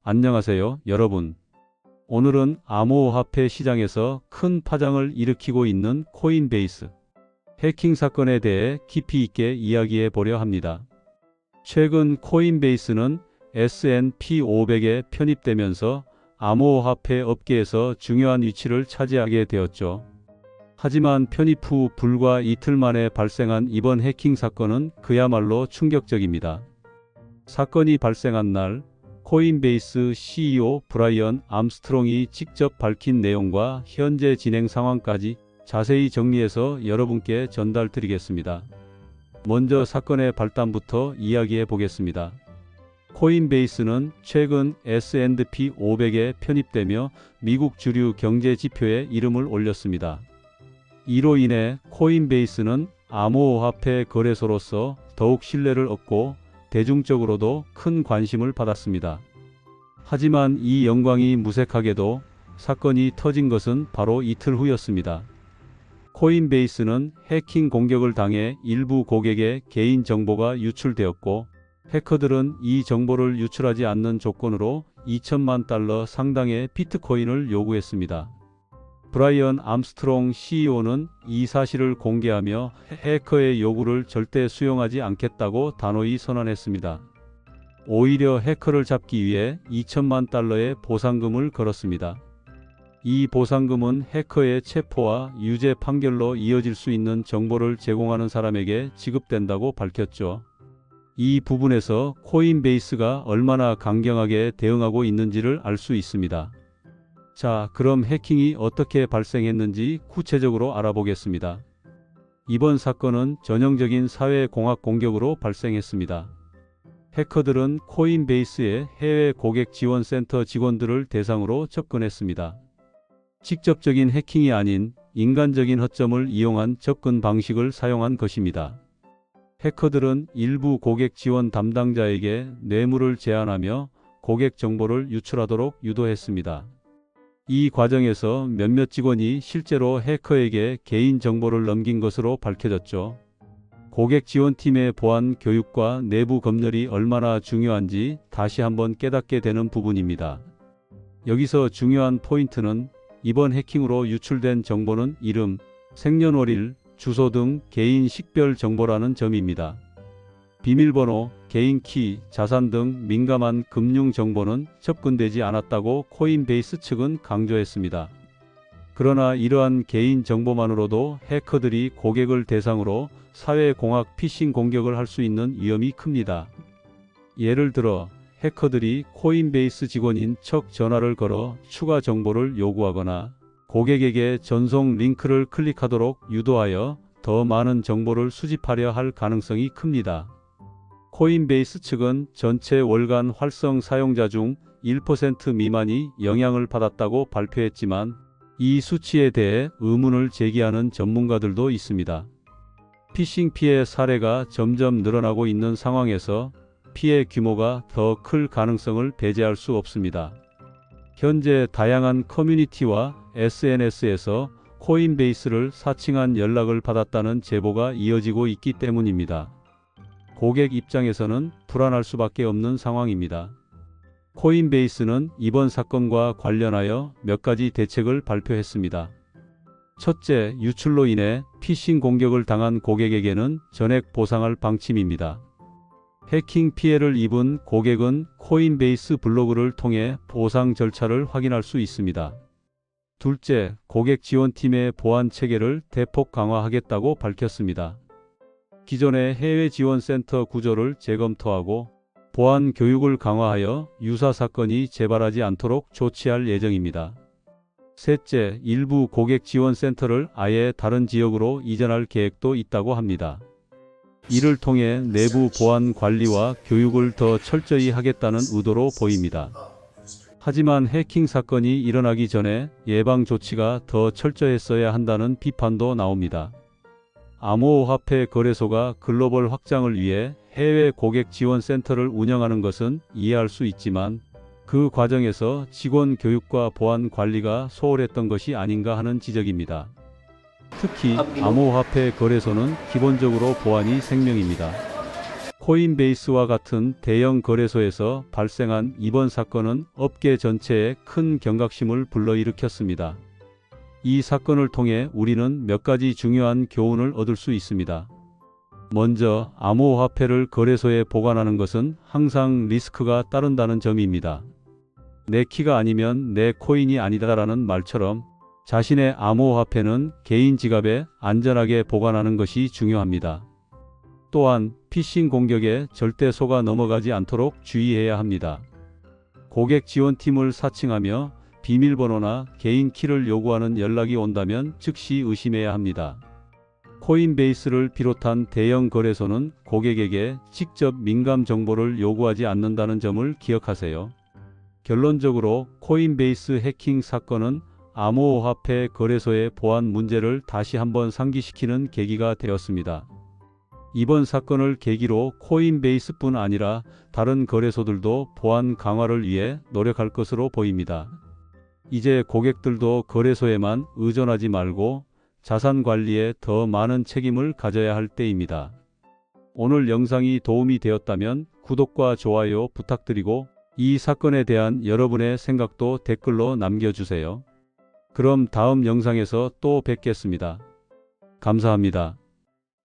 안녕하세요, 여러분. 오늘은 암호화폐 시장에서 큰 파장을 일으키고 있는 코인베이스 해킹 사건에 대해 깊이 있게 이야기해 보려 합니다. 최근 코인베이스는 S&P 500에 편입되면서 암호화폐 업계에서 중요한 위치를 차지하게 되었죠. 하지만 편입 후 불과 이틀 만에 발생한 이번 해킹 사건은 그야말로 충격적입니다. 사건이 발생한 날 코인베이스 CEO 브라이언 암스트롱이 직접 밝힌 내용과 현재 진행 상황까지 자세히 정리해서 여러분께 전달드리겠습니다. 먼저 사건의 발단부터 이야기해 보겠습니다. 코인베이스는 최근 S&P 500에 편입되며 미국 주류 경제 지표에 이름을 올렸습니다. 이로 인해 코인베이스는 암호화폐 거래소로서 더욱 신뢰를 얻고 대중적으로도 큰 관심을 받았습니다. 하지만 이 영광이 무색하게도 사건이 터진 것은 바로 이틀 후였습니다. 코인베이스는 해킹 공격을 당해 일부 고객의 개인 정보가 유출되었고, 해커들은 이 정보를 유출하지 않는 조건으로 $20,000,000 상당의 비트코인을 요구했습니다. 브라이언 암스트롱 CEO는 이 사실을 공개하며 해커의 요구를 절대 수용하지 않겠다고 단호히 선언했습니다. 오히려 해커를 잡기 위해 $20,000,000의 보상금을 걸었습니다. 이 보상금은 해커의 체포와 유죄 판결로 이어질 수 있는 정보를 제공하는 사람에게 지급된다고 밝혔죠. 이 부분에서 코인베이스가 얼마나 강경하게 대응하고 있는지를 알 수 있습니다. 자, 그럼 해킹이 어떻게 발생했는지 구체적으로 알아보겠습니다. 이번 사건은 전형적인 사회공학 공격으로 발생했습니다. 해커들은 코인베이스의 해외 고객 지원센터 직원들을 대상으로 접근했습니다. 직접적인 해킹이 아닌 인간적인 허점을 이용한 접근 방식을 사용한 것입니다. 해커들은 일부 고객 지원 담당자에게 뇌물을 제안하며 고객 정보를 유출하도록 유도했습니다. 이 과정에서 몇몇 직원이 실제로 해커에게 개인 정보를 넘긴 것으로 밝혀졌죠. 고객 지원팀의 보안 교육과 내부 검열이 얼마나 중요한지 다시 한번 깨닫게 되는 부분입니다. 여기서 중요한 포인트는 이번 해킹으로 유출된 정보는 이름, 생년월일, 주소 등 개인 식별 정보라는 점입니다. 비밀번호, 개인 키, 자산 등 민감한 금융 정보는 접근되지 않았다고 코인베이스 측은 강조했습니다. 그러나 이러한 개인 정보만으로도 해커들이 고객을 대상으로 사회공학 피싱 공격을 할 수 있는 위험이 큽니다. 예를 들어 해커들이 코인베이스 직원인 척 전화를 걸어 추가 정보를 요구하거나 고객에게 전송 링크를 클릭하도록 유도하여 더 많은 정보를 수집하려 할 가능성이 큽니다. 코인베이스 측은 전체 월간 활성 사용자 중 1% 미만이 영향을 받았다고 발표했지만 이 수치에 대해 의문을 제기하는 전문가들도 있습니다. 피싱 피해 사례가 점점 늘어나고 있는 상황에서 피해 규모가 더 클 가능성을 배제할 수 없습니다. 현재 다양한 커뮤니티와 SNS에서 코인베이스를 사칭한 연락을 받았다는 제보가 이어지고 있기 때문입니다. 고객 입장에서는 불안할 수밖에 없는 상황입니다. 코인베이스는 이번 사건과 관련하여 몇 가지 대책을 발표했습니다. 첫째, 유출로 인해 피싱 공격을 당한 고객에게는 전액 보상할 방침입니다. 해킹 피해를 입은 고객은 코인베이스 블로그를 통해 보상 절차를 확인할 수 있습니다. 둘째, 고객 지원팀의 보안 체계를 대폭 강화하겠다고 밝혔습니다. 기존의 해외 지원센터 구조를 재검토하고 보안 교육을 강화하여 유사 사건이 재발하지 않도록 조치할 예정입니다. 셋째, 일부 고객 지원센터를 아예 다른 지역으로 이전할 계획도 있다고 합니다. 이를 통해 내부 보안 관리와 교육을 더 철저히 하겠다는 의도로 보입니다. 하지만 해킹 사건이 일어나기 전에 예방 조치가 더 철저했어야 한다는 비판도 나옵니다. 암호화폐 거래소가 글로벌 확장을 위해 해외 고객 지원 센터를 운영하는 것은 이해할 수 있지만 그 과정에서 직원 교육과 보안 관리가 소홀했던 것이 아닌가 하는 지적입니다. 특히 암호화폐 거래소는 기본적으로 보안이 생명입니다. 코인베이스와 같은 대형 거래소에서 발생한 이번 사건은 업계 전체에 큰 경각심을 불러일으켰습니다. 이 사건을 통해 우리는 몇 가지 중요한 교훈을 얻을 수 있습니다. 먼저, 암호화폐를 거래소에 보관하는 것은 항상 리스크가 따른다는 점입니다. 내 키가 아니면 내 코인이 아니다라는 말처럼 자신의 암호화폐는 개인 지갑에 안전하게 보관하는 것이 중요합니다. 또한 피싱 공격에 절대 속아 넘어가지 않도록 주의해야 합니다. 고객 지원팀을 사칭하며 비밀번호나 개인 키를 요구하는 연락이 온다면 즉시 의심해야 합니다. 코인베이스를 비롯한 대형 거래소는 고객에게 직접 민감 정보를 요구하지 않는다는 점을 기억하세요. 결론적으로 코인베이스 해킹 사건은 암호화폐 거래소의 보안 문제를 다시 한번 상기시키는 계기가 되었습니다. 이번 사건을 계기로 코인베이스뿐 아니라 다른 거래소들도 보안 강화를 위해 노력할 것으로 보입니다. 이제 고객들도 거래소에만 의존하지 말고 자산 관리에 더 많은 책임을 가져야 할 때입니다. 오늘 영상이 도움이 되었다면 구독과 좋아요 부탁드리고 이 사건에 대한 여러분의 생각도 댓글로 남겨주세요. 그럼 다음 영상에서 또 뵙겠습니다. 감사합니다.